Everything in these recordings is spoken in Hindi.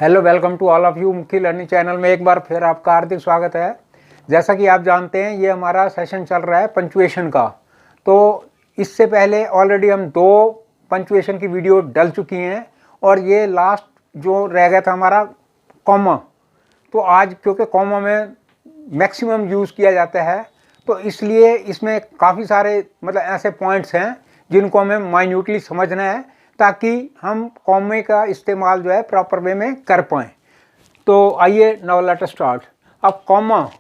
Hello, welcome to all of you. Mukhi learning channel में एक बार फिर आपका हार्दिक स्वागत है। जैसा कि आप जानते हैं, ये हमारा सेशन चल रहा है पंचुएशन का। तो इससे पहले ऑलरेडी हम 2 पंचुएशन की वीडियो डल चुकी हैं और ये लास्ट जो रह गया था हमारा कॉमा। तो आज क्योंकि कॉमा में मैक्सिमम यूज़ किया जाता है, तो इसलिए इसमें काफ़ी सारे ऐसे पॉइंट्स हैं जिनको हमें माइन्यूटली समझना है ताकि हम कॉमे का इस्तेमाल जो है प्रॉपर वे में कर पाएँ। तो आइए, नाउ लेट अस स्टार्ट। अब कॉमा,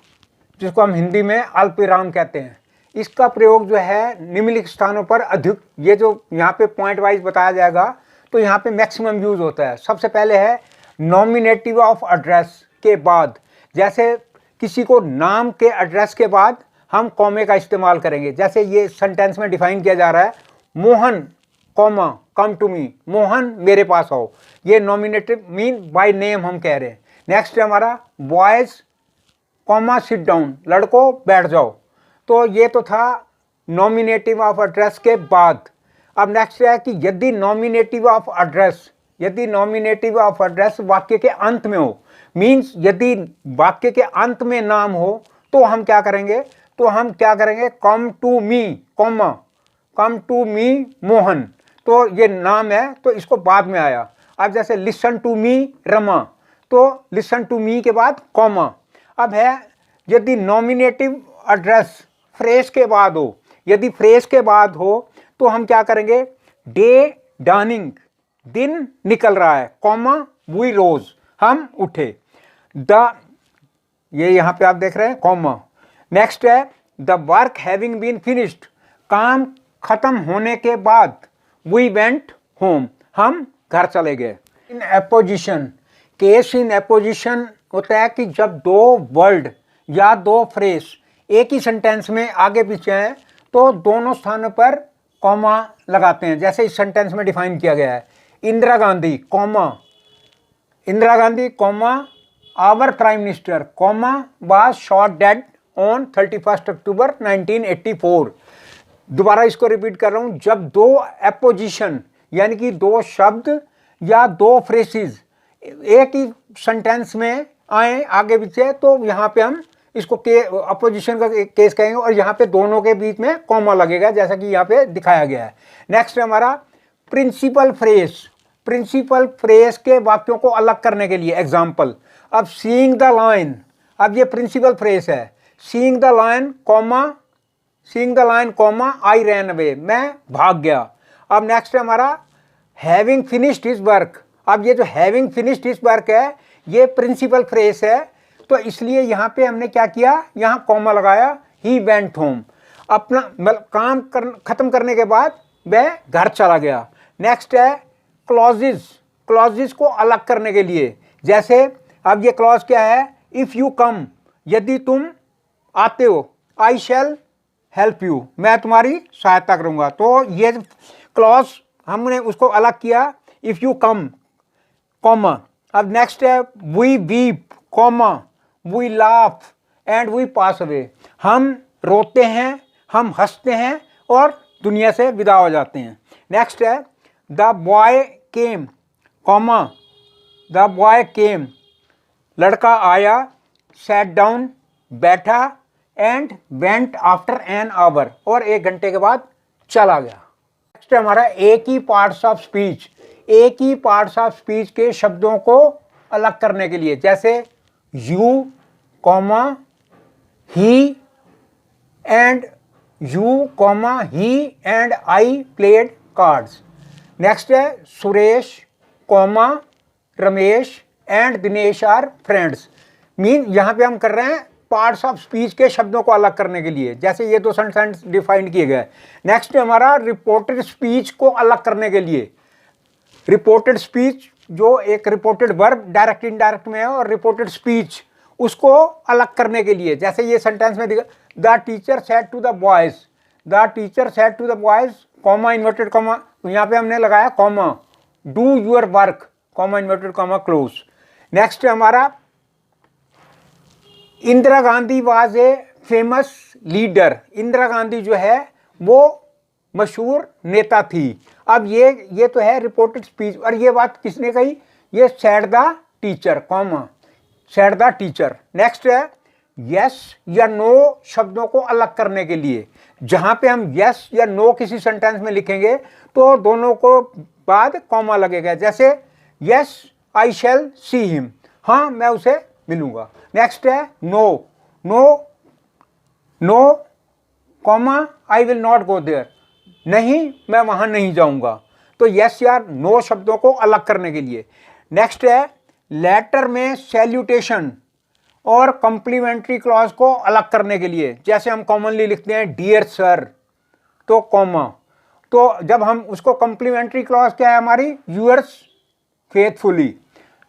जिसको हम हिंदी में अल्पविराम कहते हैं, इसका प्रयोग जो है निम्नलिखित स्थानों पर अधिक, ये जो यहाँ पे पॉइंट वाइज बताया जाएगा, तो यहाँ पे मैक्सिमम यूज़ होता है। सबसे पहले है नॉमिनेटिव ऑफ एड्रेस के बाद, जैसे किसी को नाम के एड्रेस के बाद हम कॉमे का इस्तेमाल करेंगे। जैसे ये सेंटेंस में डिफाइन किया जा रहा है, Mohan comma come to me, Mohan मेरे पास आओ। ये नॉमिनेटिव मीन बाय नेम हम कह रहे हैं। नेक्स्ट है हमारा बॉयज कॉमा सिट डाउन, लड़कों बैठ जाओ। तो ये तो था नॉमिनेटिव ऑफ एड्रेस के बाद। अब नेक्स्ट है कि यदि नॉमिनेटिव ऑफ एड्रेस वाक्य के अंत में हो, मीन्स यदि वाक्य के अंत में नाम हो, तो हम क्या करेंगे, come to me comma come to me Mohan. तो ये नाम है तो इसको बाद में आया। अब जैसे लिसन टू मी रमा, तो लिसन टू मी के बाद कॉमा। अब है यदि नॉमिनेटिव एड्रेस फ्रेज के बाद हो, तो हम क्या करेंगे, डे डॉनिंग, दिन निकल रहा है, कॉमा वी रोज, हम उठे। ये यहाँ पे आप देख रहे हैं कॉमा। नेक्स्ट है the work having been finished, काम खत्म होने के बाद, वी वेंट होम, हम घर चले गए। इन एपोजिशन, केस इन एपोजिशन होता है कि जब 2 वर्ड या 2 फ्रेज एक ही सेंटेंस में आगे पीछे हैं, तो दोनों स्थानों पर कॉमा लगाते हैं। जैसे इस सेंटेंस में डिफाइन किया गया है, Indira Gandhi comma our prime minister comma was shot dead on 31 October 1984। दोबारा इसको रिपीट कर रहा हूं, जब 2 एपोजिशन यानी कि 2 शब्द या 2 फ्रेसेस एक ही सेंटेंस में आए आगे पीछे, तो यहाँ पे हम इसको अपोजिशन का केस कहेंगे और यहाँ पे दोनों के बीच में कॉमा लगेगा, जैसा कि यहाँ पे दिखाया गया है। नेक्स्ट है हमारा प्रिंसिपल फ्रेज के वाक्यों को अलग करने के लिए एग्जाम्पल। अब सीइंग द लायन, अब ये प्रिंसिपल फ्रेज है, seeing the lion comma I ran away, मैं भाग गया। अब नेक्स्ट है हमारा हैविंग फिनिश्ड हिज वर्क। अब ये जो हैविंग फिनिश्ड हिज वर्क है, ये प्रिंसिपल फ्रेज है, तो इसलिए यहाँ पे हमने क्या किया, यहाँ कॉमा लगाया, ही वेंट होम, अपना काम खत्म करने के बाद वह घर चला गया। नेक्स्ट है क्लॉजेस को अलग करने के लिए। जैसे अब ये क्लॉज क्या है, इफ यू कम, यदि तुम आते हो, आई शैल हेल्प यू, मैं तुम्हारी सहायता करूंगा। तो ये क्लॉज हमने उसको अलग किया, इफ यू कम कॉमा। अब नेक्स्ट है we weep comma we laugh and we pass away, हम रोते हैं, हम हंसते हैं और दुनिया से विदा हो जाते हैं। नेक्स्ट है the boy came comma the boy केम, लड़का आया, सैट डाउन बैठा, and went after an hour, और 1 घंटे के बाद चला गया। नेक्स्ट है हमारा एक ही पार्ट्स ऑफ स्पीच के शब्दों को अलग करने के लिए। जैसे you comma he and I played cards. Next है Suresh comma Ramesh and Dinesh are friends. Mean यहाँ पे हम कर रहे हैं पार्ट्स ऑफ स्पीच के शब्दों को अलग करने के लिए। जैसे ये 2 सेंटेंस डिफाइन किए गए। नेक्स्ट हमारा रिपोर्टेड स्पीच को अलग करने के लिए। रिपोर्टेड स्पीच जो एक रिपोर्टेड वर्ब डायरेक्ट इनडायरेक्ट में है, और रिपोर्टेड स्पीच उसको अलग करने के लिए। जैसे ये सेंटेंस में दिखा, the teacher said to the boys comma inverted comma, यहाँ पे हमने लगाया comma, do your work comma inverted comma close. Next है हमारा Indira Gandhi was a famous leader, Indira Gandhi जो है वो मशहूर नेता थी। अब ये तो है रिपोर्टेड स्पीच, और ये बात किसने कही, ये said the teacher comma said the teacher. Next है यस या नो शब्दों को अलग करने के लिए, जहां पे हम यस या नो किसी सेंटेंस में लिखेंगे तो दोनों को बाद कॉमा लगेगा। जैसे yes I shell see him, हाँ मैं उसे मिलूंगा। नेक्स्ट है no, no no comma I will not go there, नहीं मैं वहां नहीं जाऊंगा। तो यस या नो शब्दों को अलग करने के लिए। नेक्स्ट है लेटर में सैल्यूटेशन और कॉम्प्लीमेंट्री क्लॉज को अलग करने के लिए, जैसे हम कॉमनली लिखते हैं डियर सर तो कॉमा, तो जब हम उसको कॉम्प्लीमेंट्री क्लॉज क्या है हमारी यूअर्स फेथफुली,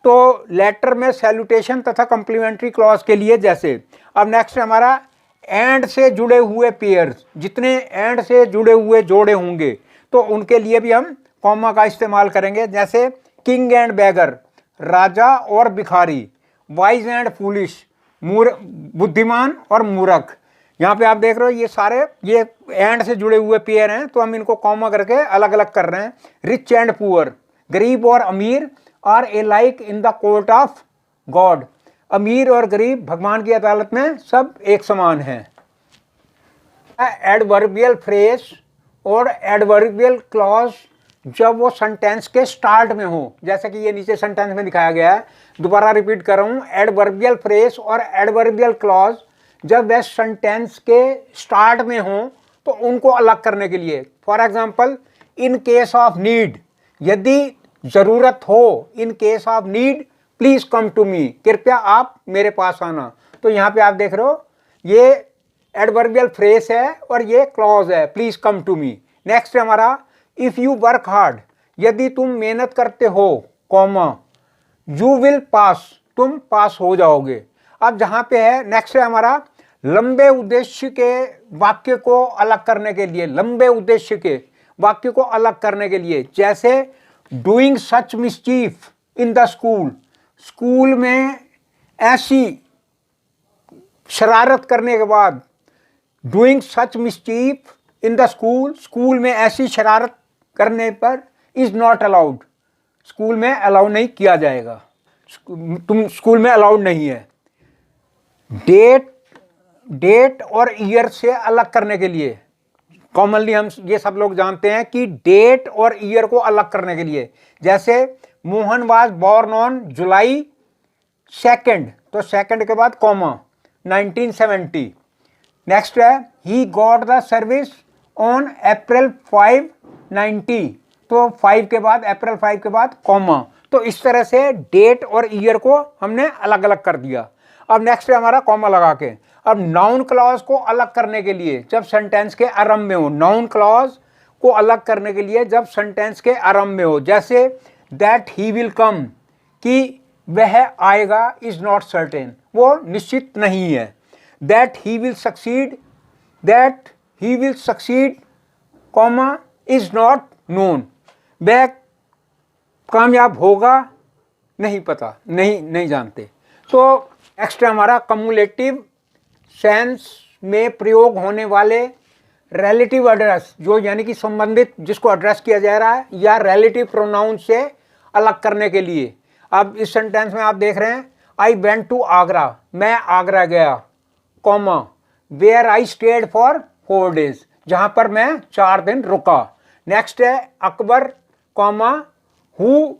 तो लेटर में सैल्यूटेशन तथा कॉम्प्लीमेंट्री क्लॉज के लिए जैसे। अब नेक्स्ट हमारा एंड से जुड़े हुए पेयर्स, जितने एंड से जुड़े हुए जोड़े होंगे तो उनके लिए भी हम कॉमा का इस्तेमाल करेंगे। जैसे किंग एंड बैगर, राजा और भिखारी, वाइज एंड फूलिश, बुद्धिमान और मूर्ख। यहाँ पे आप देख रहे हो ये सारे ये एंड से जुड़े हुए पेयर हैं, तो हम इनको कॉमा करके अलग अलग कर रहे हैं। रिच एंड पुअर, गरीब और अमीर, are alike in the court of God, अमीर और गरीब भगवान की अदालत में सब एक समान हैं। एडवर्बियल फ्रेज और एडवर्बियल क्लॉज जब वो सेंटेंस के स्टार्ट में हो, जैसे कि ये नीचे सेंटेंस में दिखाया गया है, दोबारा रिपीट कर रहा हूँ, एडवर्बियल फ्रेज और एडवर्बियल क्लॉज जब वे सेंटेंस के स्टार्ट में हो तो उनको अलग करने के लिए। For example in case of need, यदि जरूरत हो, in case of need please come to me, कृपया आप मेरे पास आना। तो यहाँ पे आप देख रहे हो ये एडवर्बियल फ्रेज है और ये क्लॉज है please come to me. Next है हमारा इफ यू वर्क हार्ड, यदि तुम मेहनत करते हो कॉमा यू विल पास, तुम पास हो जाओगे। अब जहाँ पे है नेक्स्ट है हमारा लंबे उद्देश्य के वाक्य को अलग करने के लिए, लंबे उद्देश्य के वाक्य को अलग करने के लिए, जैसे doing such mischief in the school, school में ऐसी शरारत करने के बाद, doing such mischief in the school, school में ऐसी शरारत करने पर इज नॉट अलाउड, स्कूल में अलाउ नहीं किया जाएगा, तुम स्कूल में अलाउड नहीं है। डेट और ईयर से अलग करने के लिए, कॉमनली हम ये सब लोग जानते हैं कि डेट और ईयर को अलग करने के लिए, जैसे Mohan was born on July 2, तो सेकंड के बाद कॉमा 1970। नेक्स्ट है he got the service on April 5, 90, तो 5 के बाद अप्रैल 5 के बाद कॉमा। तो इस तरह से डेट और ईयर को हमने अलग अलग कर दिया। अब नेक्स्ट है हमारा कॉमा लगा के। अब नाउन क्लॉज को अलग करने के लिए जब सेंटेंस के आरंभ में हो, नाउन क्लॉज को अलग करने के लिए जब सेंटेंस के आरंभ में हो, जैसे दैट ही विल कम, कि वह आएगा, इज नॉट सर्टेन, वो निश्चित नहीं है। That he will succeed comma is not known, वह कामयाब होगा, नहीं पता, नहीं जानते। तो नेक्स्ट हमारा कम्युलेटिव सेंस में प्रयोग होने वाले रिलेटिव एड्रेस, जो यानी कि संबंधित जिसको एड्रेस किया जा रहा है, या रिलेटिव प्रोनाउन से अलग करने के लिए। अब इस सेंटेंस में आप देख रहे हैं आई वेंट टू आगरा, मैं आगरा गया, comma where I stayed for 4 days, जहां पर मैं 4 दिन रुका। नेक्स्ट है Akbar, comma who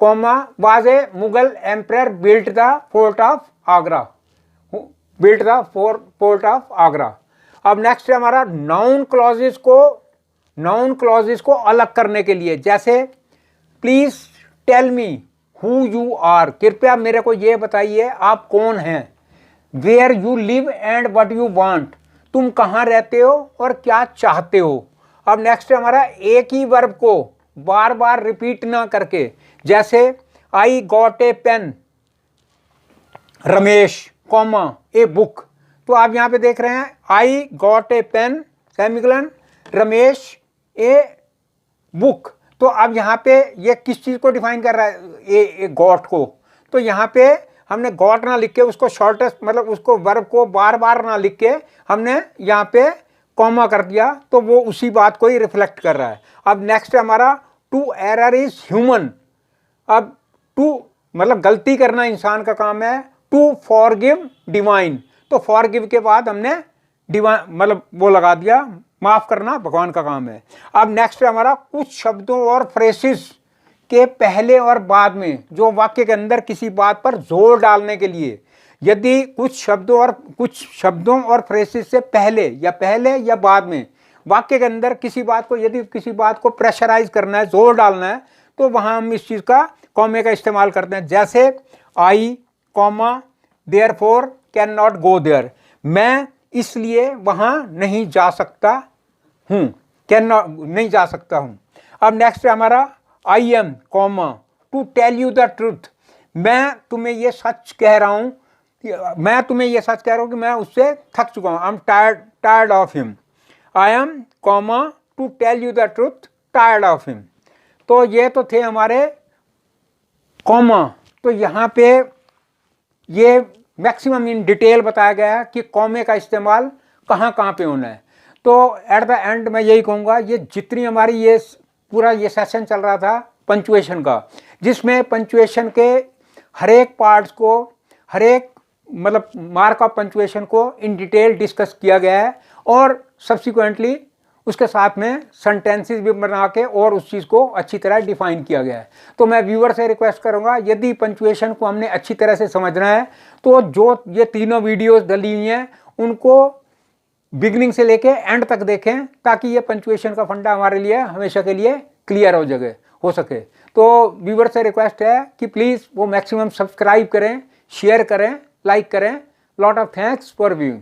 comma was a Mughal emperor built the fort of Agra, built the fort of Agra. अब नेक्स्ट है हमारा नाउन क्लॉजेस को अलग करने के लिए, जैसे please tell me who you are, कृपया मेरे को ये बताइए आप कौन हैं। Where you live and what you want, तुम कहाँ रहते हो और क्या चाहते हो। अब नेक्स्ट है हमारा एक ही वर्ब को बार बार रिपीट ना करके, जैसे I got a pen Ramesh, comma a book. तो आप यहाँ पे देख रहे हैं I got a pen semicolon Ramesh a book. तो अब यहाँ पे ये किस चीज़ को डिफाइन कर रहा है, ए गॉट को। तो यहाँ पे हमने गॉट ना लिख के उसको शॉर्टेस्ट, मतलब उसको वर्ब को बार बार ना लिख के हमने यहाँ पे कॉमा कर दिया, तो वो उसी बात को ही रिफ्लेक्ट कर रहा है। अब नेक्स्ट है हमारा टू एरर इज ह्यूमन। अब टू मतलब गलती करना इंसान का काम है, टू फॉरगिव डिवाइन, तो फॉरगिव के बाद हमने डिवाइन मतलब वो लगा दिया, माफ करना भगवान का काम है। अब नेक्स्ट है हमारा कुछ शब्दों और फ्रेसेस के पहले और बाद में, जो वाक्य के अंदर किसी बात पर जोर डालने के लिए, यदि कुछ शब्दों और फ्रेसेस से पहले या बाद में वाक्य के अंदर यदि किसी बात को प्रेशराइज करना है, जोर डालना है, तो वहां हम इस चीज का कॉमे का इस्तेमाल करते हैं। जैसे I comma therefore can not go there, मैं इसलिए वहां नहीं जा सकता हूं, कैन नॉट नहीं जा सकता हूं। अब नेक्स्ट है हमारा I am comma to tell you the truth, मैं तुम्हें ये सच कह रहा हूं कि मैं उससे थक चुका हूं, I am tired of him. I am comma to tell you the truth tired of him. तो ये तो थे हमारे कॉमा। तो यहाँ पे ये मैक्सिमम इन डिटेल बताया गया है कि कॉमे का इस्तेमाल कहाँ कहाँ पे होना है। तो एट द एंड मैं यही कहूँगा, ये जितनी हमारी ये पूरा ये सेशन चल रहा था पंचुएशन का, जिसमें पंचुएशन के हर एक पार्ट्स को, हर एक मतलब मार्क ऑफ पंचुएशन को इन डिटेल डिस्कस किया गया है, और सब्सिक्वेंटली उसके साथ में सेंटेंसेस भी बना के और उस चीज़ को अच्छी तरह डिफाइन किया गया है। तो मैं व्यूअर से रिक्वेस्ट करूंगा, यदि पंचुएशन को हमने अच्छी तरह से समझना है तो जो ये तीनों वीडियोस डली हुई हैं उनको बिगिनिंग से लेके एंड तक देखें, ताकि ये पंचुएशन का फंडा हमारे लिए हमेशा के लिए क्लियर हो सके। तो व्यूअर से रिक्वेस्ट है कि प्लीज़ वो मैक्सिमम सब्सक्राइब करें, शेयर करें, लाइक करें। Lot of thanks for viewing.